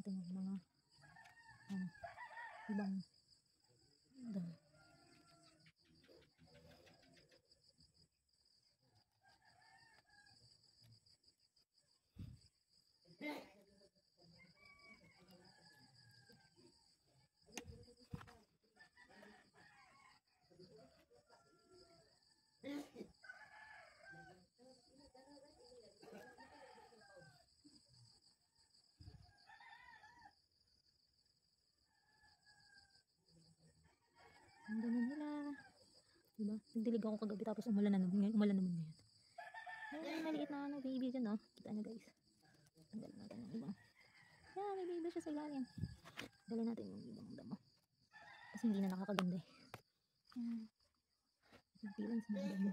natin yung mga ibang damo. Ang dami nila. Diba? Nagdilig ako kagabi tapos umulan naman ngayon. Ay, maliit na baby dyan, oh. Kita nyo guys. Tanggalin natin yung ibang. Yeah, may baby siya sa ilalim. Tanggalin natin yung ibang damo. Kasi hindi na nakakaganda eh. Yan. Nagpilan sa mga damo.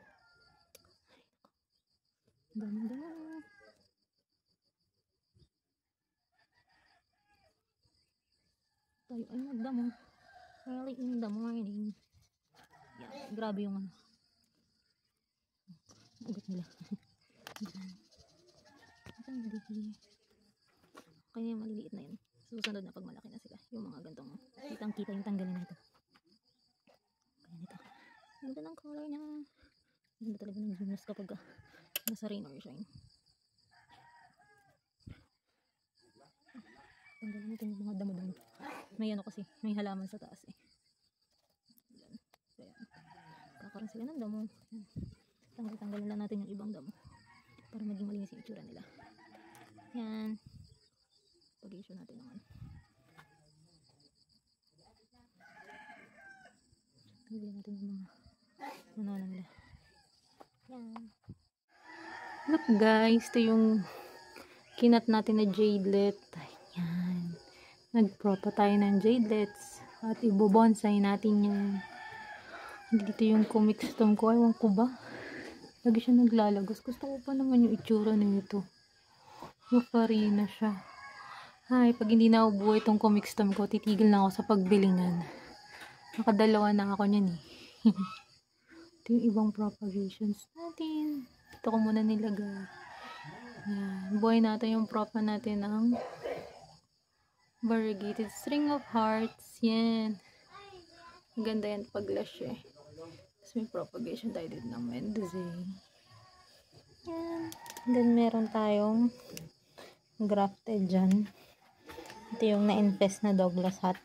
Damo. Tayo ay nagdamo. Really in the morning. Yan. Grabe yung ugat nila. Kaya yung maliliit na yun. Susunod na pag malaki na sila. Yung mga gantong kitang kita yung tanggalin na ito. Kaya nito. Ganda ng color niya. Ganda talaga ng genius kapag nasa rain or shine. Tanggalin natin yung mga damo-damo. May ano kasi, may halaman sa taas eh. Yan. Kaya, kakaroon sila ng damo. Tanggalin lang natin yung ibang damo. Para maging malinis yung itsura nila. Yan. Pag-issue natin ng ano. Tanggalin natin yung mga ano nila. Yan. Look guys, ito yung kinat natin na jadelet. Yan. Nagpropa tayo ng jadelets. At ibobonsai natin yan. Dito yung comic stem ko. Ewan ko ba? Lagi siya naglalagos. Gusto ko pa naman yung itsura nito. Mafarina siya. Ay, pag hindi na ubuhay itong comic stem ko, titigil na ako sa pagbilingan. Nakadalawa na ako niyan eh. Ito yung ibang propagations natin. Ito ko muna nilagay. Yan. Buhay natin yung propa natin ng variegated string of hearts. Yan. Maganda yan pag lash eh. Tapos may propagation tayo din ng Mendoza. Yan. Then meron tayong grafted dyan. Ito yung na-infest na Douglas hat.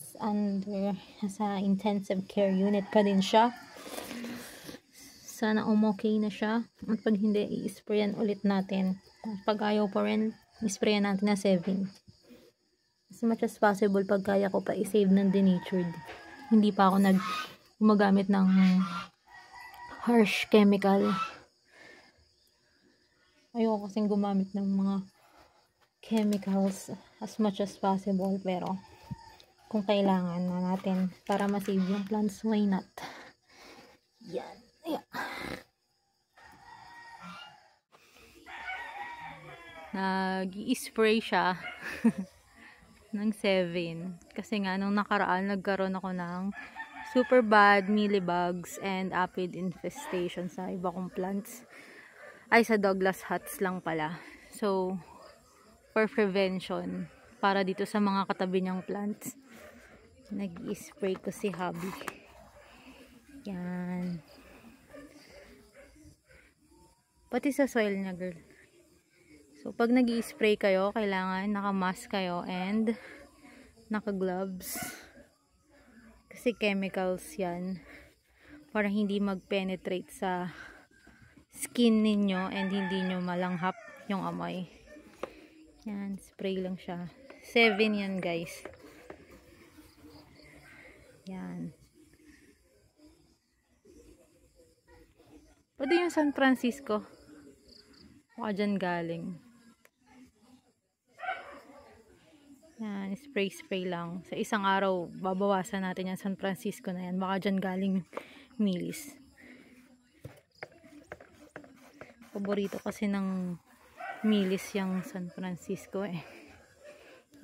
It's under sa intensive care unit pa din siya. Sana okay na siya. At pag hindi, i-sprayan ulit natin. Pag ayaw pa rin, i-sprayan natin na 7. As much as possible, pag kaya ko pa i-save ng denatured. Hindi pa ako gumagamit ng harsh chemical. Ayoko kasing gumamit ng mga chemicals as much as possible. Pero, kung kailangan na natin para ma-save yung plants, why not? Yan. Yeah. Nag-i-spray siya ng 7 kasi nga nung nakaraan nagkaroon ako ng super bad mealybugs and aphid infestation sa iba kong plants, ay sa Douglas hats lang pala. So for prevention, para dito sa mga katabi niyang plants, nag-i-spray ko si hubby. Yan, pati sa soil niya girl. So, pag nag-i-spray kayo, kailangan naka-mask kayo and naka-gloves. Kasi chemicals yan. Para hindi mag-penetrate sa skin ninyo and hindi nyo malanghap yung amoy. Yan, spray lang siya. 7 yan guys. Yan. Pwede yung San Francisco. Baka dyan galing. Yan, spray lang. Sa isang araw, babawasan natin yung San Francisco na yan. Baka dyan galing milis. Paborito kasi ng milis yung San Francisco eh.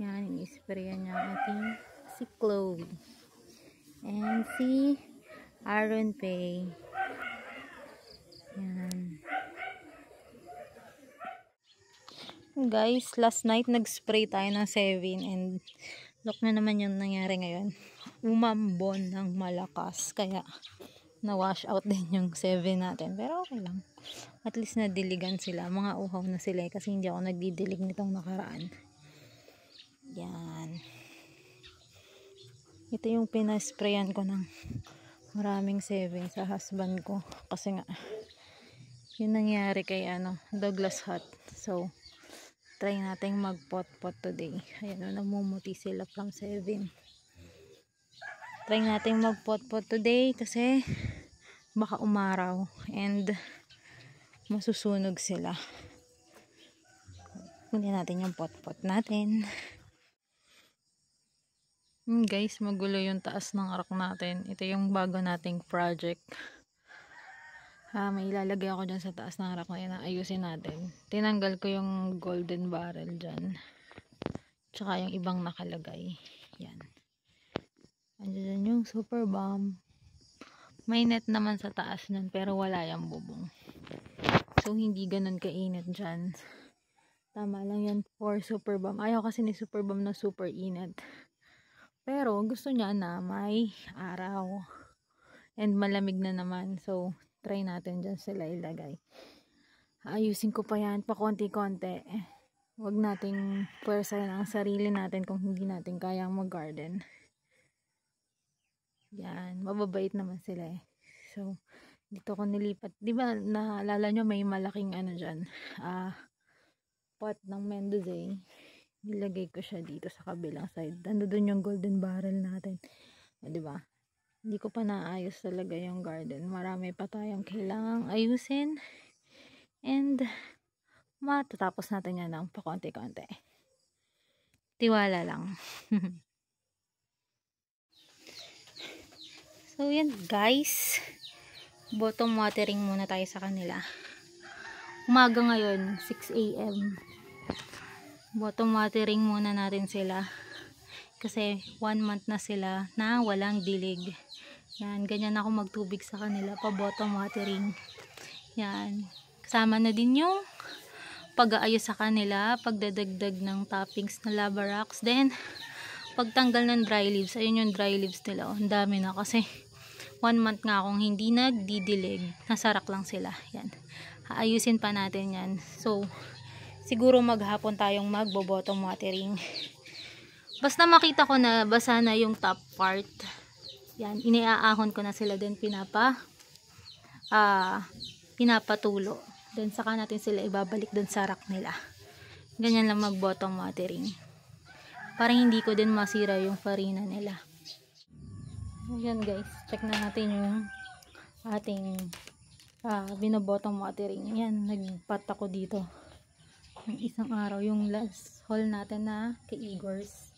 Yan, in-sprayan niya ating si Chloe. And si Aaron Pay. Yan. Guys, last night nag-spray tayo ng 7 and look na naman yung nangyari ngayon. Umambon ng malakas. Kaya na-wash out din yung 7 natin. Pero okay lang. At least nadiligan sila. Mga uhaw na sila kasi hindi ako nagdidilig nitong nakaraan. Yan. Ito yung pinasprayan ko ng maraming 7 sa husband ko. Kasi nga, yun nangyari kay Douglas Hut. So, try natin mag-pot-pot today. Ayan o, namumuti sila from 7. Try natin mag-pot-pot today kasi baka umaraw and masusunog sila. Kunin natin yung pot-pot natin. Guys, magulo yung taas ng arak natin. Ito yung bago nating project. May ilalagay ako dyan sa taas ng rack na yun. Ayusin natin. Tinanggal ko yung golden barrel dyan. Tsaka yung ibang nakalagay. Yan. Andyan yung super bomb. May net naman sa taas nun pero wala yung bubong. So hindi ganun kainit dyan. Tama lang yan for super bomb. Ayaw kasi ni super bomb na super init. Pero gusto niya na may araw. And malamig na naman. So try natin dyan sila ilagay. Ayusin ko pa yan pa konti-konti. Huwag nating puwersahin ang sarili natin kung hindi natin kayang mag-garden. Yan, mababait naman sila eh. So, dito ko nilipat. Diba naalala nyo may malaking dyan, pot ng Mendoza. Nilagay ko siya dito sa kabilang side. Doon yung golden barrel natin. Diba? Hindi ko pa naayos talaga yung garden. Marami pa tayong kailangang ayusin. And matatapos natin yan ng pakonti-konti. Tiwala lang. So yan guys. Bottom watering muna tayo sa kanila. Umaga ngayon, 6 AM. Bottom watering muna natin sila. Kasi 1 month na sila na walang dilig. Yan, ganyan ako magtubig sa kanila pa bottom watering. Yan, kasama na din yung pag-aayos sa kanila, pagdadagdag ng toppings na lava rocks, then pagtanggal ng dry leaves. Ayun yung dry leaves nila, ang dami na kasi 1 month nga akong hindi nagdidilig, nasarak lang sila. Yan, aayusin pa natin yan. So siguro maghapon tayong magbo-bottom watering. Basta makita ko na basa na yung top part, yan, iniaahon ko na sila, din pinapatulo. Then saka natin sila ibabalik dun sa rack nila. Ganyan lang mag bottom watering. Para hindi ko din masira yung farina nila. Ayan guys, check na natin yung ating binobottom watering. Yan, nagpat ako dito. Yung isang araw, yung last haul natin na kay Igor's.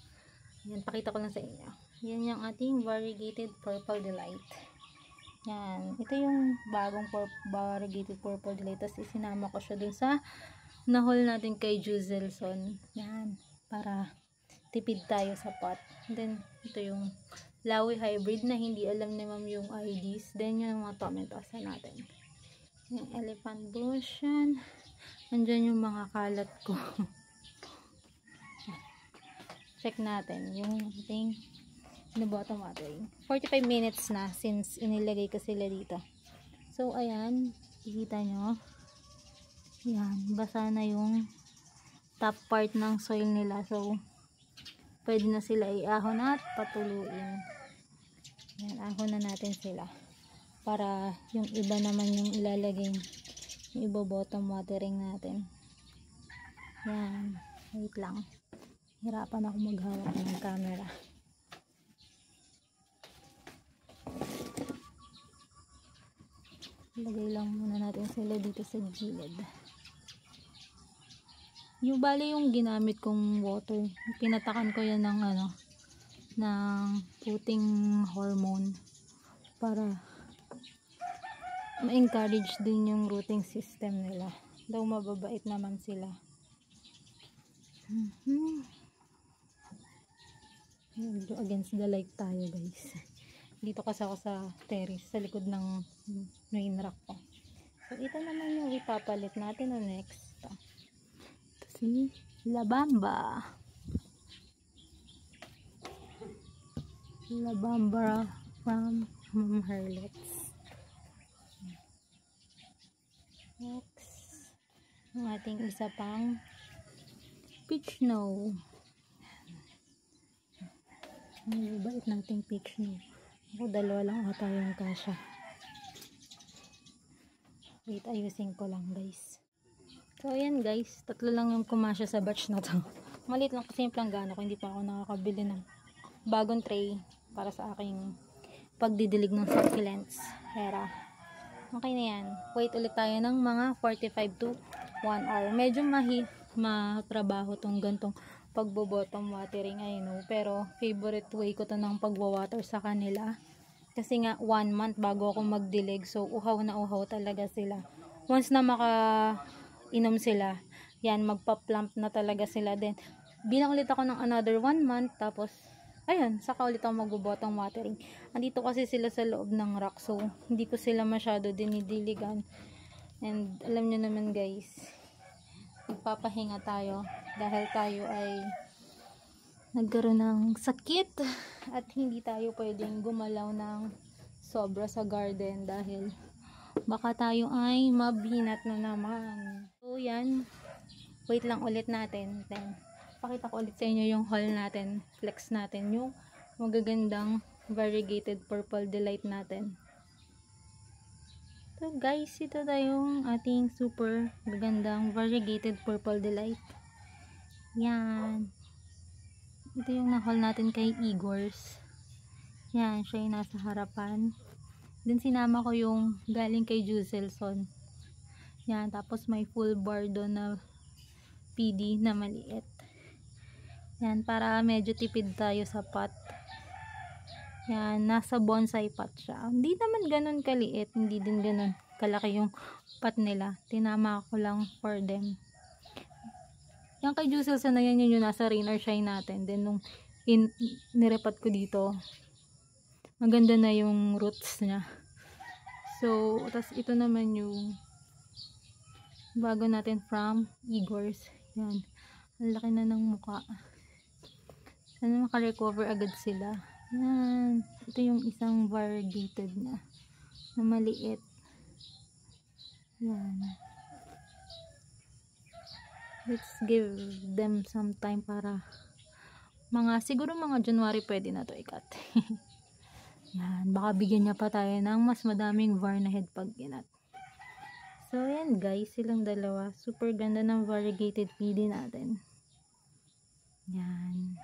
Yan, pakita ko lang sa inyo. Yan yung ating variegated purple delight. Yan, ito yung bagong variegated purple delight. Tapos isinama ko siya dun sa nahol natin kay Juzelson. Yan, para tipid tayo sa pot. Then ito yung Lawi hybrid na hindi alam ni ma'am yung IDs. Then yung mga tomatoes natin. Yung elephant bush yan. Andyan yung mga kalat ko. Check natin yung ating bottom watering. 45 minutes na since inilagay ko sila dito. So ayan, nakikita nyo. Yan, basa na yung top part ng soil nila. So pwede na sila iahon at patuluin. Yan, ahon na natin sila. Para yung iba naman yung ilalagay, yung iba bottom watering natin. Yan, wait lang. Hirapan ako maghawak ng camera. Lagay lang muna natin sila dito sa gilid. Yung bali yung ginamit kong water, pinatakan ko yan ng ng puting hormone para ma-encourage din yung rooting system nila. Daw mababait naman sila. Against the light tayo guys. Dito kasi ako sa terrace, sa likod ng main rack ko. So ito naman yung ipapalit natin na next. Si Labamba. Labamba from Mama Harlot's. Next, ang ating isa pang peach snow. Ang bait nating peach snow. Ako dalawa lang ata yung kasha. Wait, ayusin ko lang guys. So ayan guys, tatlo lang yung kumasya sa batch na to. Maliit lang kasi yung planggana ko, hindi pa ako nakakabili ng bagong tray para sa aking pagdidilig ng succulents. Hera. Okay na yan. Wait ulit tayo ng mga 45 to 1 hour. Medyo matrabaho tong gantong pagbo-bottom watering, I know. Pero favorite way ko to ng pagwa-water sa kanila. Kasi nga 1 month bago ako magdilig. So uhaw na uhaw talaga sila. Once na makainom sila, yan, magpa-plump na talaga sila. Then bilang ulit ako ng another 1 month. Tapos ayun, saka ulit ako mag-bottom watering. Andito kasi sila sa loob ng rack. So hindi ko sila masyado dinidiligan. And alam nyo naman guys, magpapahinga tayo dahil tayo ay nagkaroon ng sakit at hindi tayo pwedeng gumalaw ng sobra sa garden dahil baka tayo ay mabinat na naman. So yan, wait lang ulit natin. Then pakita ko ulit sa inyo yung haul natin, flex natin, yung magagandang variegated purple delight natin. So guys, ito tayong ating super magandang variegated purple delight. Yan. Ito yung na-haul natin kay Igor's. Yan, siya yung nasa harapan. Then sinama ko yung galing kay Juzelson. Yan, tapos may full bar doon na PD na maliit. Yan, para medyo tipid tayo sa pot. Yan, nasa bonsai pot siya. Hindi naman ganun kaliit, hindi din ganun kalaki yung pot nila. Tinama ko lang for them. Yan kay Juzelson na yan yung nasa rain or shine natin. Then nung nirepat ko dito, maganda na yung roots niya. So, tas ito naman yung bago natin from Igor's. Yan. Ang laki na ng muka. Sana makarecover agad sila. Yan. Ito yung isang variegated na maliit. Yan. Let's give them some time para siguro mga January pwede na to ikat. Yan, baka bigyan niya pa tayo ng mas madaming var na head pag inat. So yan guys, silang dalawa, super ganda ng variegated PD natin. Yan.